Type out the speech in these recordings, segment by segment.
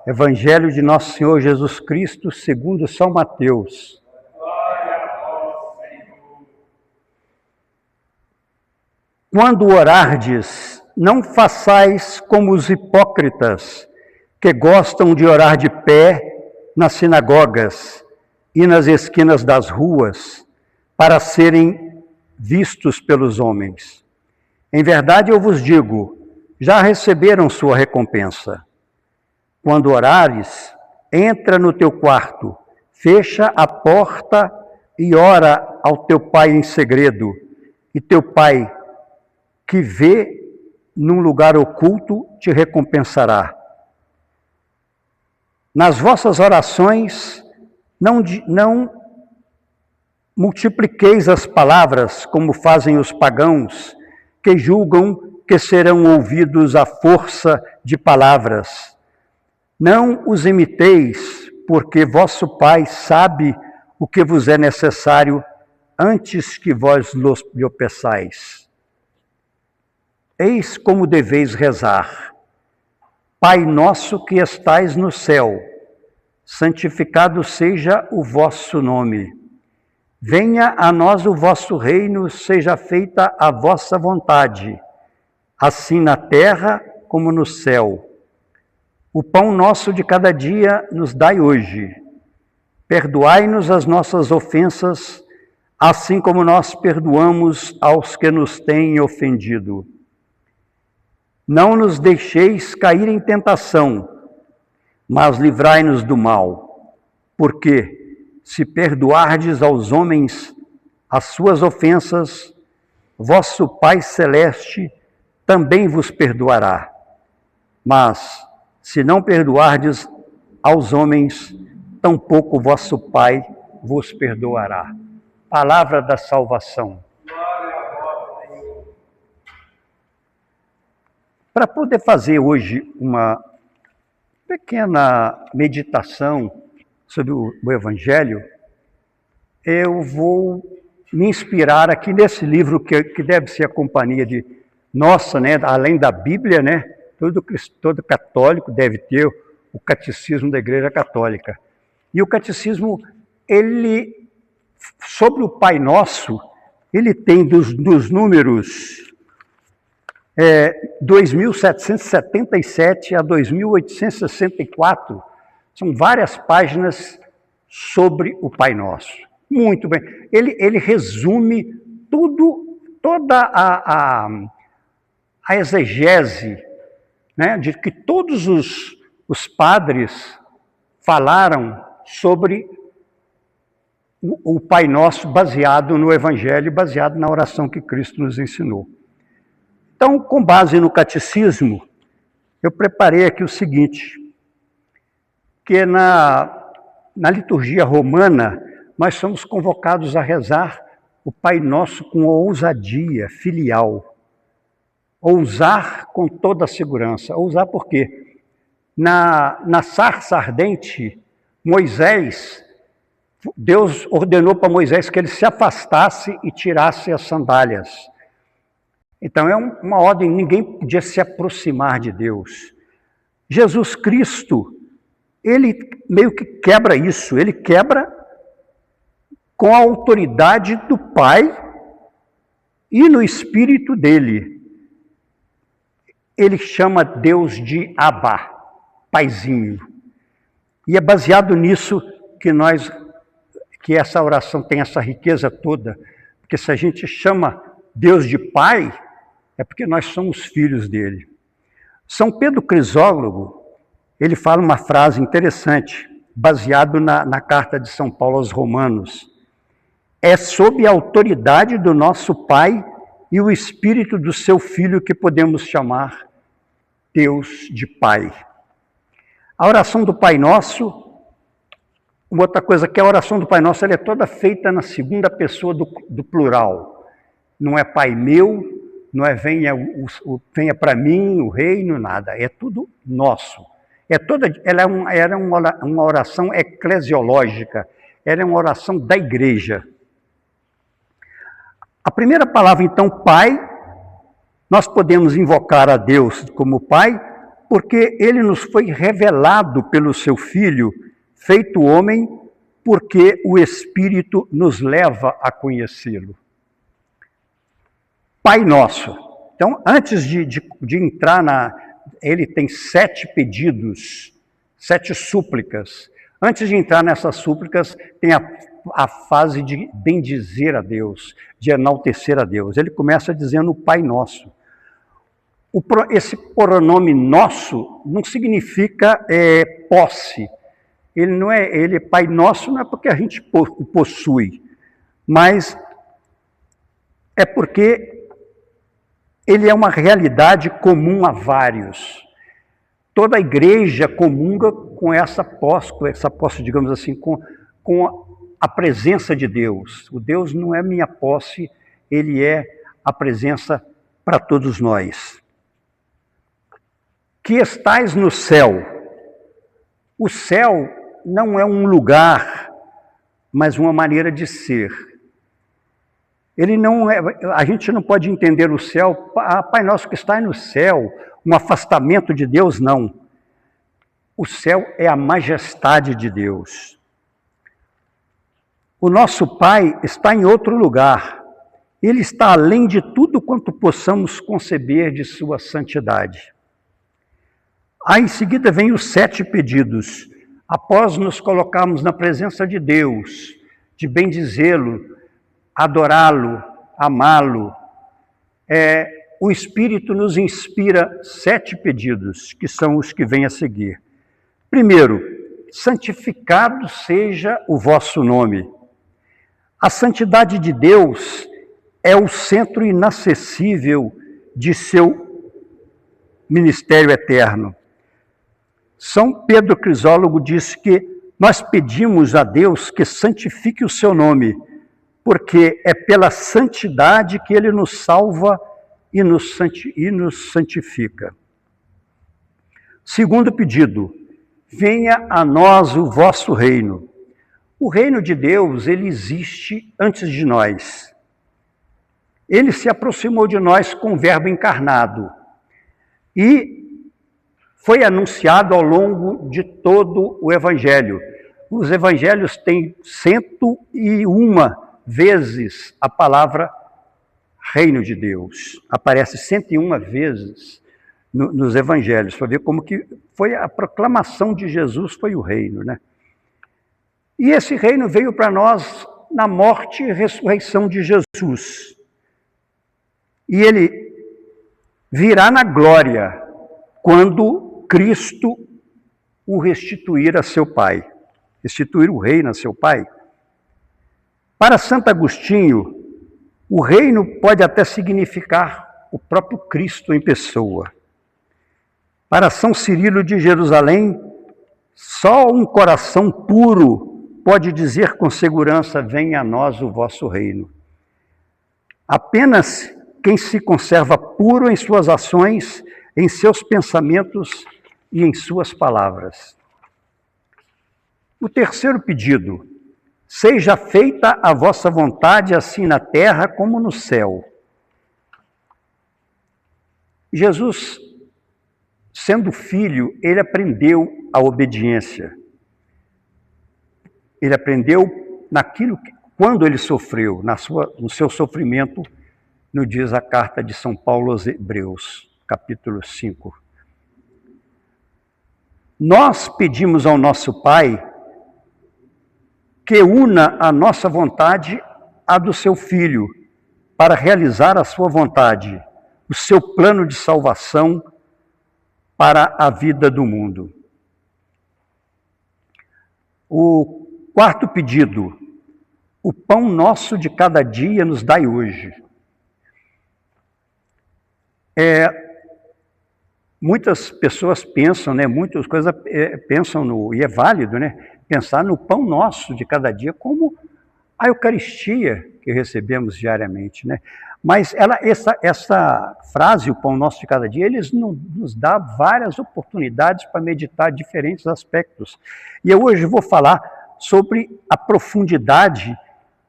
Evangelho de Nosso Senhor Jesus Cristo, segundo São Mateus. Quando orardes, não façais como os hipócritas, que gostam de orar de pé nas sinagogas e nas esquinas das ruas, para serem vistos pelos homens. Em verdade eu vos digo, já receberam sua recompensa. Quando orares, entra no teu quarto, fecha a porta e ora ao teu Pai em segredo, e teu Pai, que vê num lugar oculto, te recompensará. Nas vossas orações, não multipliqueis as palavras, como fazem os pagãos, que julgam que serão ouvidos à força de palavras. Não os imiteis, porque vosso Pai sabe o que vos é necessário antes que vós lhe peçais. Eis como deveis rezar. Pai nosso que estais no céu, santificado seja o vosso nome. Venha a nós o vosso reino, seja feita a vossa vontade, assim na terra como no céu. O pão nosso de cada dia nos dai hoje. Perdoai-nos as nossas ofensas, assim como nós perdoamos aos que nos têm ofendido. Não nos deixeis cair em tentação, mas livrai-nos do mal, porque se perdoardes aos homens as suas ofensas, vosso Pai Celeste também vos perdoará. Mas, se não perdoardes aos homens, tampouco vosso Pai vos perdoará. Palavra da salvação. Para poder fazer hoje uma pequena meditação sobre o Evangelho, eu vou me inspirar aqui nesse livro que deve ser a companhia de nossa, né? Além da Bíblia, né? Todo católico deve ter o Catecismo da Igreja Católica. E o Catecismo, ele, sobre o Pai Nosso, ele tem dos números 2.777 a 2.864, são várias páginas sobre o Pai Nosso. Muito bem. Ele resume toda a exegese, né, de que todos os padres falaram sobre o Pai Nosso baseado no Evangelho, baseado na oração que Cristo nos ensinou. Então, com base no catecismo, eu preparei aqui o seguinte, que na liturgia romana, nós somos convocados a rezar o Pai Nosso com ousadia filial. Ousar com toda a segurança. Ousar por quê? Na sarça ardente, Deus ordenou para Moisés que ele se afastasse e tirasse as sandálias. Então é uma ordem, ninguém podia se aproximar de Deus. Jesus Cristo, ele meio que quebra isso, ele quebra com a autoridade do Pai e no Espírito dele. Ele chama Deus de Abba, Paizinho. E é baseado nisso que essa oração tem essa riqueza toda, porque se a gente chama Deus de Pai, é porque nós somos filhos dele. São Pedro Crisólogo, ele fala uma frase interessante, baseado na carta de São Paulo aos Romanos. É sob a autoridade do nosso Pai e o Espírito do seu Filho que podemos chamar Deus de Pai. A oração do Pai Nosso, uma outra coisa que a oração do Pai Nosso, ela é toda feita na segunda pessoa do plural. Não é Pai meu, não é venha para mim o reino, nada. É tudo nosso. Ela era uma oração eclesiológica, ela é uma oração da igreja. A primeira palavra, então, Pai, nós podemos invocar a Deus como Pai, porque ele nos foi revelado pelo seu Filho, feito homem, porque o Espírito nos leva a conhecê-lo. Pai Nosso. Então, antes de entrar ele tem 7 pedidos, 7 súplicas. Antes de entrar nessas súplicas, tem a fase de bendizer a Deus, de enaltecer a Deus. Ele começa dizendo o Pai Nosso. Esse pronome nosso não significa posse. Ele é Pai Nosso não é porque a gente o possui, mas é porque ele é uma realidade comum a vários. Toda a igreja comunga com essa posse, digamos assim, com a presença de Deus. O Deus não é minha posse, ele é a presença para todos nós. Que estais no céu. O céu não é um lugar, mas uma maneira de ser. Ele não é, a gente não pode entender o céu, Pai Nosso que está no céu, um afastamento de Deus, não. O céu é a majestade de Deus. O nosso Pai está em outro lugar. Ele está além de tudo quanto possamos conceber de sua santidade. Aí em seguida vem os 7 pedidos. Após nos colocarmos na presença de Deus, de bendizê-lo, adorá-lo, amá-lo, o Espírito nos inspira 7 pedidos, que são os que vêm a seguir. Primeiro, santificado seja o vosso nome. A santidade de Deus é o centro inacessível de seu ministério eterno. São Pedro Crisólogo disse que nós pedimos a Deus que santifique o seu nome, porque é pela santidade que ele nos salva e nos santifica. Segundo pedido, venha a nós o vosso reino. O reino de Deus, ele existe antes de nós. Ele se aproximou de nós com o Verbo encarnado e foi anunciado ao longo de todo o Evangelho. Os Evangelhos têm 101 vezes a palavra reino de Deus. Aparece 101 vezes nos Evangelhos, para ver como que foi a proclamação de Jesus, foi o reino, né? E esse reino veio para nós na morte e ressurreição de Jesus. E ele virá na glória quando Cristo o restituir a seu Pai, restituir o reino a seu Pai. Para Santo Agostinho, o reino pode até significar o próprio Cristo em pessoa. Para São Cirilo de Jerusalém, só um coração puro pode dizer com segurança, venha a nós o vosso reino. Apenas quem se conserva puro em suas ações, em seus pensamentos e em suas palavras. O terceiro pedido, seja feita a vossa vontade, assim na terra como no céu. Jesus, sendo filho, ele aprendeu a obediência. Ele aprendeu naquilo que, quando ele sofreu, no seu sofrimento, nos diz a carta de São Paulo aos Hebreus, capítulo 5. Nós pedimos ao nosso Pai que una a nossa vontade à do seu Filho, para realizar a sua vontade, o seu plano de salvação para a vida do mundo. O quarto pedido, o pão nosso de cada dia nos dai hoje. Muitas pessoas pensam, né, muitas coisas pensam e é válido, né, pensar no pão nosso de cada dia como a Eucaristia que recebemos diariamente, né? Mas essa frase, o pão nosso de cada dia, eles nos dá várias oportunidades para meditar diferentes aspectos. E eu hoje vou falar sobre a profundidade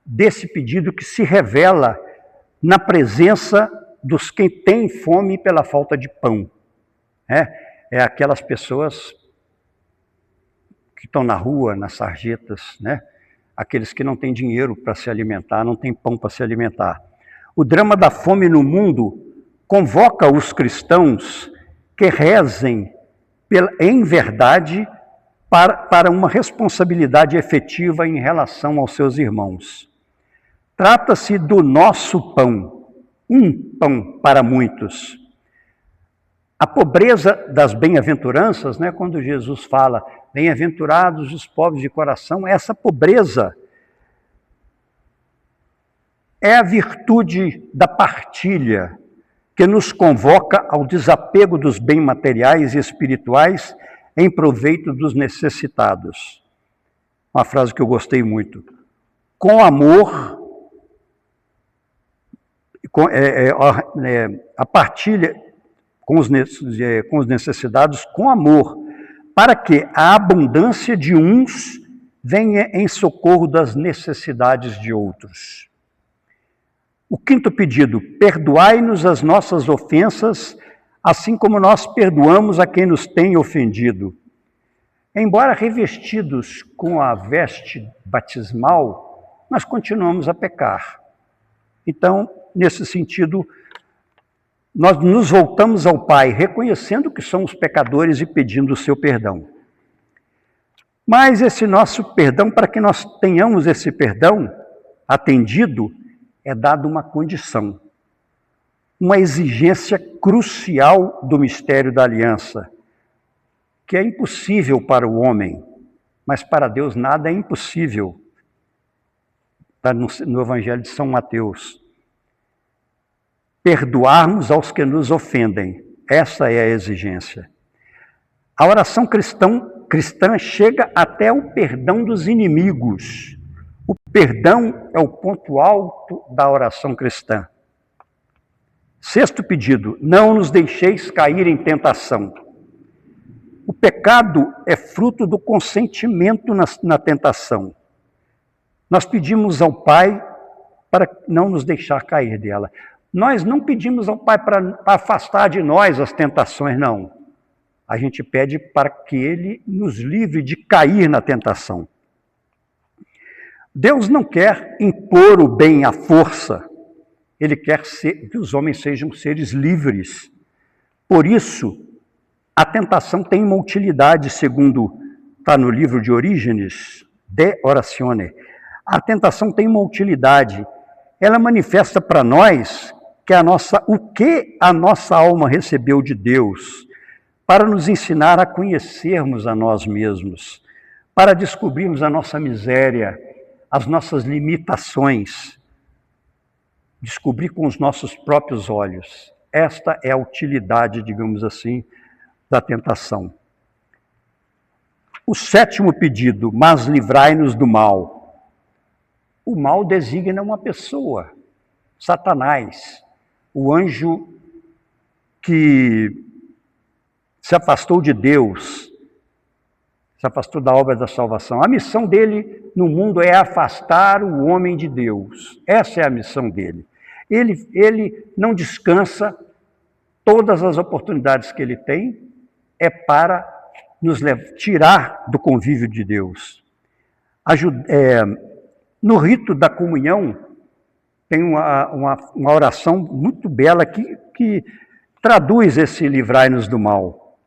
desse pedido que se revela na presença dos que têm fome pela falta de pão. é aquelas pessoas que estão na rua, nas sarjetas, né? Aqueles que não têm dinheiro para se alimentar, não têm pão para se alimentar. O drama da fome no mundo convoca os cristãos que rezem em verdade para uma responsabilidade efetiva em relação aos seus irmãos. Trata-se do nosso pão, um pão para muitos. A pobreza das bem-aventuranças, né, quando Jesus fala, bem-aventurados os pobres de coração, essa pobreza é a virtude da partilha que nos convoca ao desapego dos bens materiais e espirituais em proveito dos necessitados. Uma frase que eu gostei muito. Com amor, a partilha com os necessitados com amor, para que a abundância de uns venha em socorro das necessidades de outros. O quinto pedido, perdoai-nos as nossas ofensas, assim como nós perdoamos a quem nos tem ofendido. Embora revestidos com a veste batismal, nós continuamos a pecar. Então, nesse sentido, nós nos voltamos ao Pai, reconhecendo que somos pecadores e pedindo o seu perdão. Mas esse nosso perdão, para que nós tenhamos esse perdão atendido, é dada uma condição, uma exigência crucial do mistério da aliança, que é impossível para o homem, mas para Deus nada é impossível. Está no Evangelho de São Mateus. Perdoarmos aos que nos ofendem, essa é a exigência. A oração cristã chega até o perdão dos inimigos. O perdão é o ponto alto da oração cristã. Sexto pedido, não nos deixeis cair em tentação. O pecado é fruto do consentimento na tentação. Nós pedimos ao Pai para não nos deixar cair dela. Nós não pedimos ao Pai para afastar de nós as tentações, não. A gente pede para que Ele nos livre de cair na tentação. Deus não quer impor o bem à força. Ele quer que os homens sejam seres livres. Por isso, a tentação tem uma utilidade, segundo está no livro de Orígenes, De Oratione. A tentação tem uma utilidade. Ela manifesta para nós o que a nossa alma recebeu de Deus, para nos ensinar a conhecermos a nós mesmos, para descobrirmos a nossa miséria, as nossas limitações, descobrir com os nossos próprios olhos. Esta é a utilidade, digamos assim, da tentação. O sétimo pedido, mas livrai-nos do mal. O mal designa uma pessoa, Satanás, o anjo que se afastou de Deus, se afastou da obra da salvação. A missão dele no mundo é afastar o homem de Deus. Essa é a missão dele. Ele não descansa, todas as oportunidades que ele tem é para nos tirar do convívio de Deus. No rito da comunhão, tem uma oração muito bela que traduz esse livrai-nos do mal.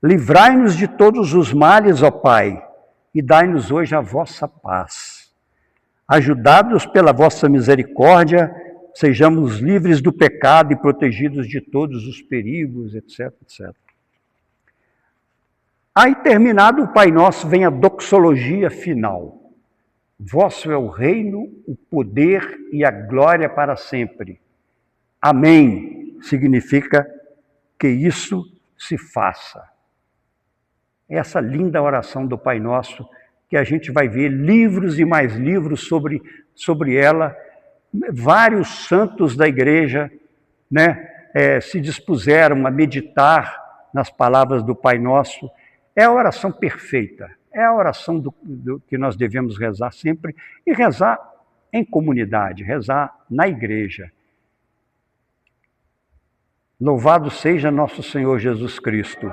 Livrai-nos de todos os males, ó Pai, e dai-nos hoje a vossa paz. Ajudados pela vossa misericórdia, sejamos livres do pecado e protegidos de todos os perigos, etc, etc. Aí, terminado o Pai Nosso, vem a doxologia final. Vosso é o reino, o poder e a glória para sempre. Amém. Significa que isso se faça. Essa linda oração do Pai Nosso, que a gente vai ver livros e mais livros sobre ela. Vários santos da igreja, né, se dispuseram a meditar nas palavras do Pai Nosso. É a oração perfeita, é a oração que nós devemos rezar sempre, e rezar em comunidade, rezar na igreja. Louvado seja nosso Senhor Jesus Cristo.